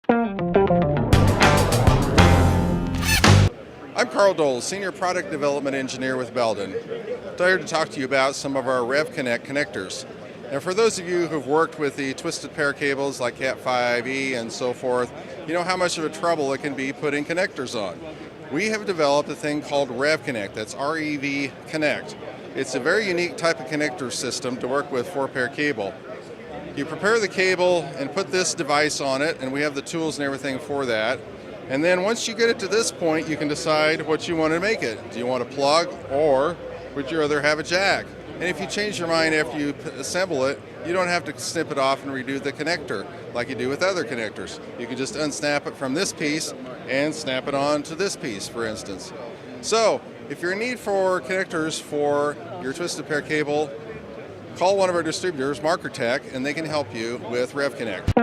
I'm Carl Dole, Senior Product Development Engineer with Belden. I'm here to talk to you about some of our REVConnect connectors. And for those of you who've worked with the twisted pair cables like Cat5e and so forth, you know how much of a trouble it can be putting connectors on. We have developed a thing called REVConnect, that's REVConnect. It's a very unique type of connector system to work with 4-pair cable. You prepare the cable and put this device on it, and we have the tools and everything for that. And then once you get it to this point, you can decide what you want to make it. Do you want a plug, or would you rather have a jack? And if you change your mind after you assemble it, you don't have to snip it off and redo the connector like you do with other connectors. You can just unsnap it from this piece and snap it on to this piece, for instance. So if you're in need for connectors for your twisted pair cable, call one of our distributors, Markertek, and they can help you with REVConnect.